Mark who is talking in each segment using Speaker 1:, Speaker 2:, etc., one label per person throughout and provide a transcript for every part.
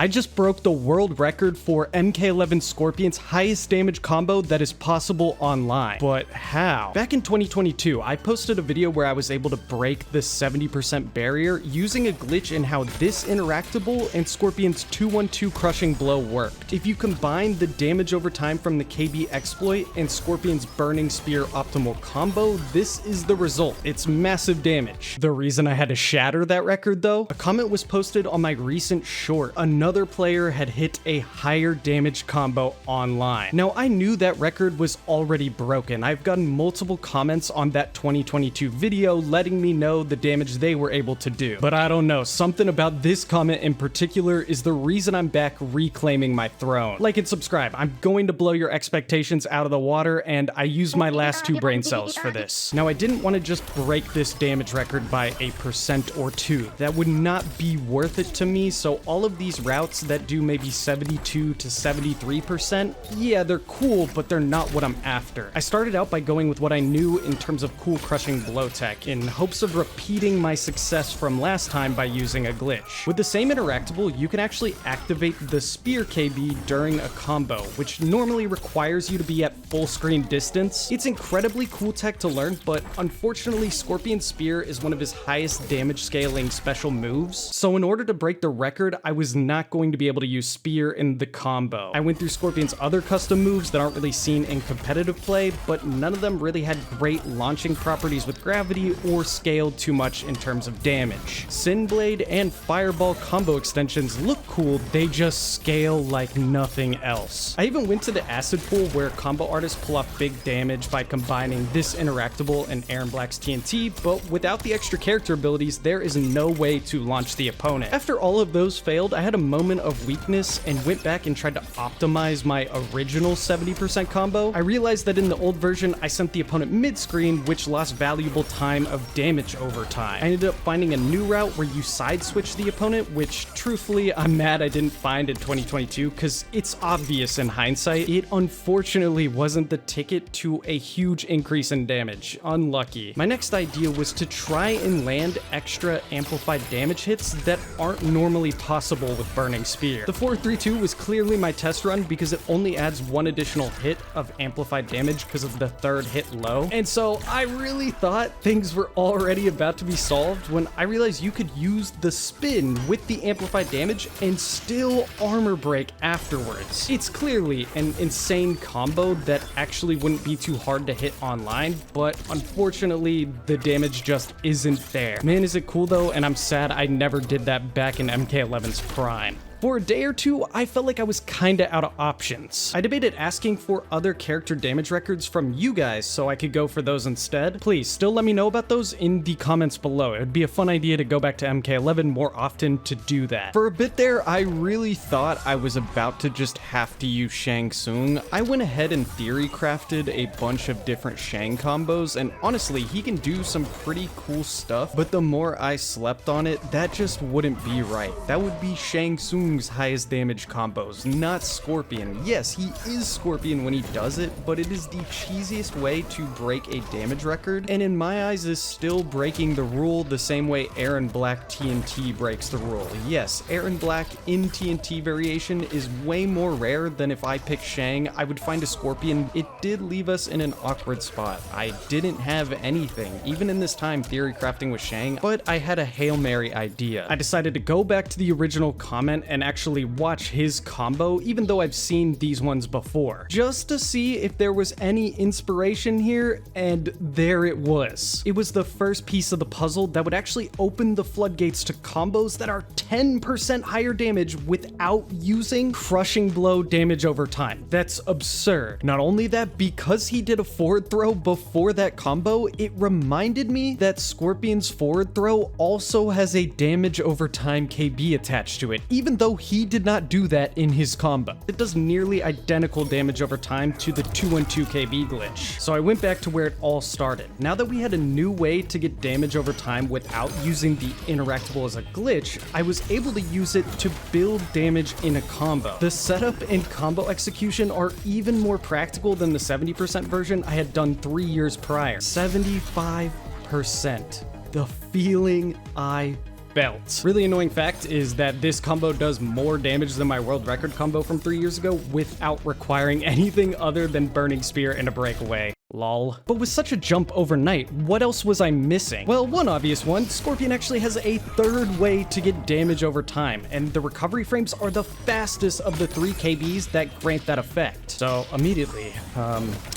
Speaker 1: I just broke the world record for MK11 Scorpion's highest damage combo that is possible online. But how? Back in 2022, I posted a video where I was able to break the 70% barrier using a glitch in how this interactable and Scorpion's 212 crushing blow worked. If you combine the damage over time from the KB exploit and Scorpion's burning spear optimal combo, this is the result. It's massive damage. The reason I had to shatter that record though, a comment was posted on my recent short. Another player had hit a higher damage combo online. Now I knew that record was already broken. I've gotten multiple comments on that 2022 video letting me know the damage they were able to do. But I don't know, something about this comment in particular is the reason I'm back reclaiming my throne. Like and subscribe. I'm going to blow your expectations out of the water, and I used my last 2 brain cells for this. Now I didn't want to just break this damage record by a % or 2. That would not be worth it to me, so all of these routes that do maybe 72 to 73%, yeah, they're cool, but they're not what I'm after. I started out by going with what I knew in terms of cool crushing blow tech in hopes of repeating my success from last time by using a glitch. With the same interactable, you can actually activate the spear KB during a combo, which normally requires you to be at full screen distance. It's incredibly cool tech to learn, but unfortunately Scorpion's spear is one of his highest damage scaling special moves, so in order to break the record, I was not going to be able to use spear in the combo. I went through Scorpion's other custom moves that aren't really seen in competitive play, but none of them really had great launching properties with gravity or scaled too much in terms of damage. Sin Blade and Fireball combo extensions look cool, they just scale like nothing else. I even went to the acid pool where combo artists pull off big damage by combining this interactable and Aaron Black's TNT, but without the extra character abilities, there is no way to launch the opponent. After all of those failed, I had a moment of weakness and went back and tried to optimize my original 70% combo. I realized that in the old version, I sent the opponent mid-screen, which lost valuable time of damage over time. I ended up finding a new route where you side switch the opponent, which truthfully, I'm mad I didn't find in 2022 because it's obvious in hindsight. It unfortunately wasn't the ticket to a huge increase in damage. Unlucky. My next idea was to try and land extra amplified damage hits that aren't normally possible with Burning Spear. The 432 was clearly my test run because it only adds 1 additional hit of amplified damage because of the 3rd hit low. And so I really thought things were already about to be solved when I realized you could use the spin with the amplified damage and still armor break afterwards. It's clearly an insane combo that actually wouldn't be too hard to hit online, but unfortunately the damage just isn't there. Man, is it cool though, and I'm sad I never did that back in MK11's prime. For a day or two, I felt like I was kinda out of options. I debated asking for other character damage records from you guys so I could go for those instead. Please, still let me know about those in the comments below. It would be a fun idea to go back to MK11 more often to do that. For a bit there, I really thought I was about to just have to use Shang Tsung. I went ahead and theory crafted a bunch of different Shang combos, and honestly, he can do some pretty cool stuff, but the more I slept on it, that just wouldn't be right. That would be Shang Tsung highest damage combos, not Scorpion. Yes, he is Scorpion when he does it, but it is the cheesiest way to break a damage record, and in my eyes is still breaking the rule the same way Aaron Black TNT breaks the rule. Yes, Aaron Black in TNT variation is way more rare than if I pick Shang. I would find a Scorpion. It did leave us in an awkward spot. I didn't have anything, even in this time theory crafting with Shang, but I had a Hail Mary idea. I decided to go back to the original comment and actually watch his combo, even though I've seen these ones before, just to see if there was any inspiration here, and there it was. It was the first piece of the puzzle that would actually open the floodgates to combos that are 10% higher damage without using crushing blow damage over time. That's absurd. Not only that, because he did a forward throw before that combo, it reminded me that Scorpion's forward throw also has a damage over time KB attached to it, even though he did not do that in his combo. It does nearly identical damage over time to the 212 KB glitch. So I went back to where it all started. Now that we had a new way to get damage over time without using the interactable as a glitch, I was able to use it to build damage in a combo. The setup and combo execution are even more practical than the 70% version I had done 3 years prior. 75%. The feeling I belt. Really annoying fact is that this combo does more damage than my world record combo from 3 years ago without requiring anything other than Burning Spear and a breakaway. Lol. But with such a jump overnight, what else was I missing? Well, one obvious one, Scorpion actually has a third way to get damage over time, and the recovery frames are the fastest of the 3 KBs that grant that effect. So immediately,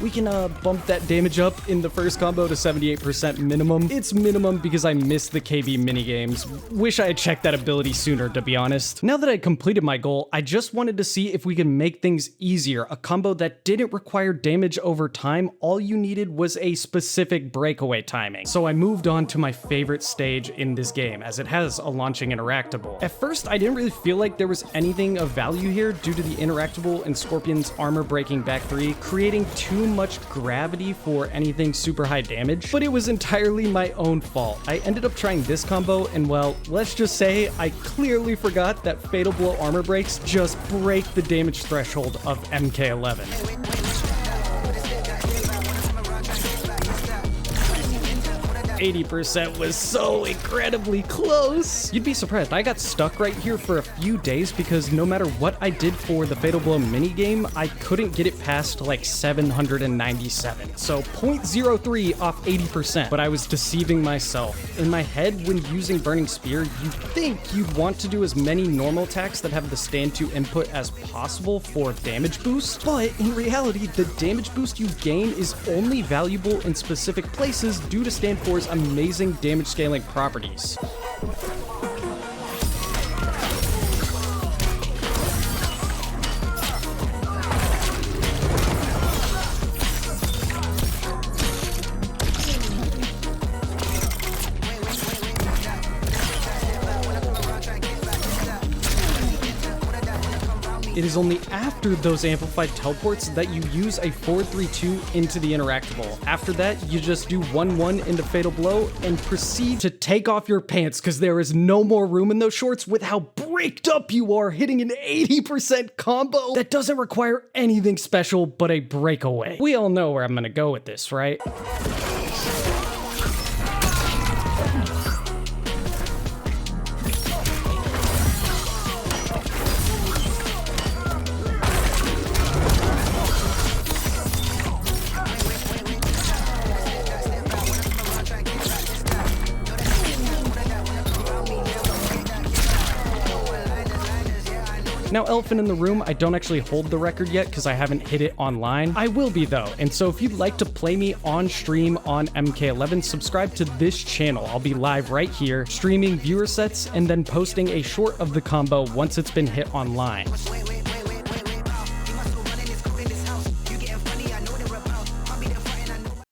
Speaker 1: we can bump that damage up in the first combo to 78% minimum. It's minimum because I missed the KB minigames. Wish I had checked that ability sooner, to be honest. Now that I completed my goal, I just wanted to see if we can make things easier, a combo that didn't require damage over time. All you needed was a specific breakaway timing. So I moved on to my favorite stage in this game, as it has a launching interactable. At first, I didn't really feel like there was anything of value here due to the interactable and Scorpion's armor breaking back 3, creating too much gravity for anything super high damage, but it was entirely my own fault. I ended up trying this combo, and well, let's just say I clearly forgot that Fatal Blow armor breaks just break the damage threshold of MK11. 80% was so incredibly close. You'd be surprised. I got stuck right here for a few days because no matter what I did for the Fatal Blow minigame, I couldn't get it past like 797. So 0.03 off 80%, but I was deceiving myself. In my head, when using Burning Spear, you'd think you'd want to do as many normal attacks that have the stand 2 input as possible for damage boost, but in reality, the damage boost you gain is only valuable in specific places due to stand 4's amazing damage scaling properties. It is only after those amplified teleports that you use a 4-3-2 into the interactable. After that, you just do 1-1 into Fatal Blow and proceed to take off your pants because there is no more room in those shorts with how braked up you are hitting an 80% combo that doesn't require anything special but a breakaway. We all know where I'm gonna go with this, right? Now, elephant in the room, I don't actually hold the record yet because I haven't hit it online. I will be though, and so if you'd like to play me on stream on MK11, subscribe to this channel. I'll be live right here, streaming viewer sets and then posting a short of the combo once it's been hit online.